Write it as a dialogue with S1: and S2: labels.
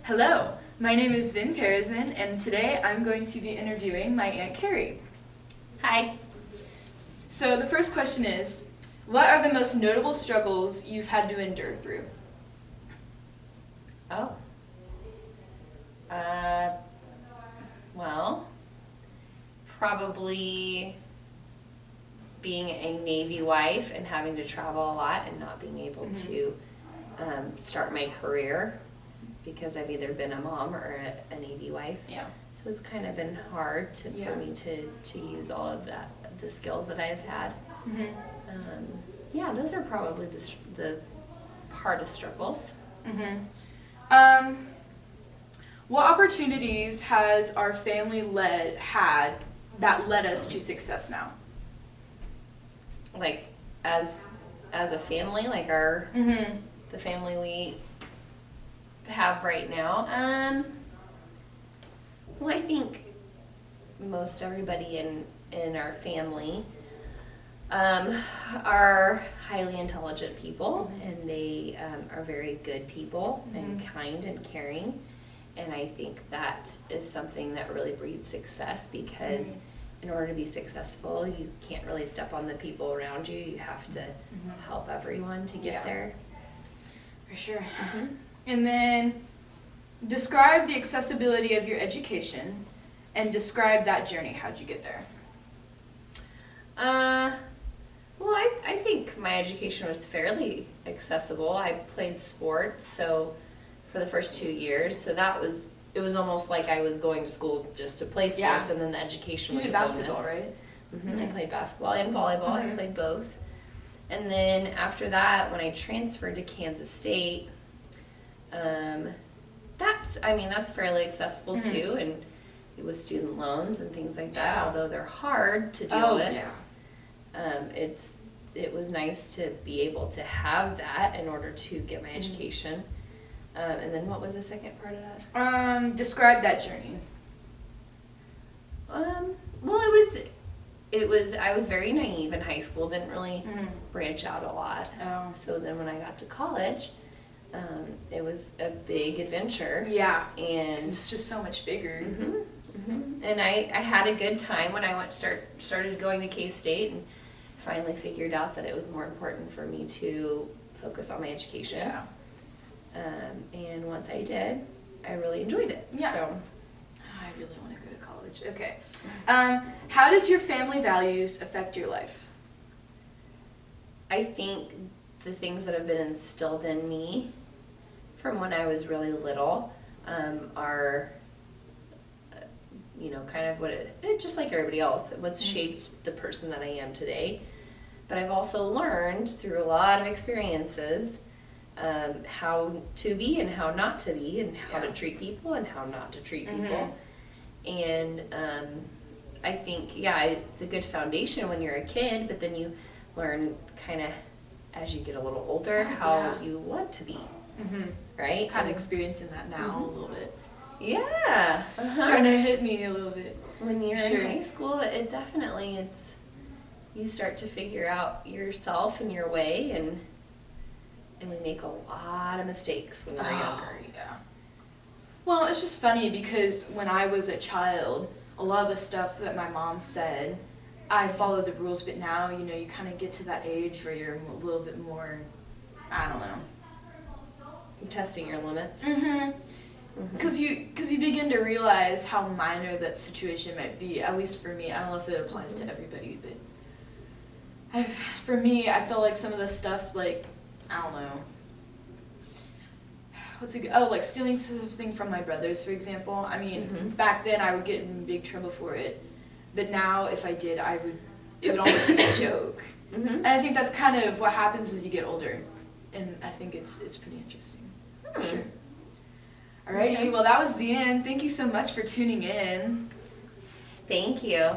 S1: Hello, my name is Vin Parizin, and today I'm going to be interviewing my Aunt Carrie.
S2: Hi.
S1: So the first question is, what are the most notable struggles you've had to endure through?
S2: Oh. Well, probably being a Navy wife and having to travel a lot and not being able to start my career because I've either been a mom or a Navy wife.
S1: Yeah.
S2: So it's kind of been hard for me to use all of the skills that I've had. Yeah, those are probably the hardest struggles.
S1: What opportunities has our family had that led us to success now?
S2: Like as a family, like the family we have right now. Well, I think most everybody in our family are highly intelligent people, and they are very good people and kind and caring. And I think that is something that really breeds success, because in order to be successful, you can't really step on the people around you. You have to help everyone to get there.
S1: For sure. And then describe the accessibility of your education and describe that journey. How'd you get there?
S2: Well, I think my education was fairly accessible. I played sports, so for the first 2 years, so it was almost like I was going to school just to play sports, and then the education was a bonus. You did basketball, right? I played basketball and volleyball. I played both. And then after that, when I transferred to Kansas State, that's fairly accessible too, and it was student loans and things like that, although they're hard to deal with. It was nice to be able to have that in order to get my education. And then what was the second part of that?
S1: Describe that journey.
S2: Well, I was very naive in high school, didn't really branch out a lot. So then when I got to college, it was a big adventure.
S1: Yeah.
S2: And
S1: it's just so much bigger.
S2: And I had a good time when I started going to K-State, and finally figured out that it was more important for me to focus on my education.
S1: Yeah.
S2: And once I did, I really enjoyed it.
S1: Yeah.
S2: So
S1: I really want to go to college. Okay. How did your family values affect your life?
S2: I think the things that have been instilled in me from when I was really little are, kind of just like everybody else, what's shaped the person that I am today. But I've also learned through a lot of experiences how to be and how not to be, and how to treat people and how not to treat people. And I think, it's a good foundation when you're a kid, but then you learn kind of as you get a little older how you want to be, right?
S1: Kind of experiencing that now a little bit.
S2: Yeah.
S1: It's starting to hit me a little bit.
S2: When you're in high school, you start to figure out yourself and your way, and we make a lot of mistakes when we're younger.
S1: Yeah. Well, it's just funny because when I was a child, a lot of the stuff that my mom said, I followed the rules, but now, you kind of get to that age where you're a little bit more, I don't know.
S2: You're testing your limits.
S1: Because you begin to realize how minor that situation might be, at least for me. I don't know if it applies to everybody, but for me, I feel like some of the stuff, like, I don't know. Like stealing something from my brothers, for example. I mean, back then I would get in big trouble for it, but now if I did, it would almost be a joke. And I think that's kind of what happens as you get older, and I think it's pretty interesting. Sure. Alrighty, well that was the end. Thank you so much for tuning in.
S2: Thank you.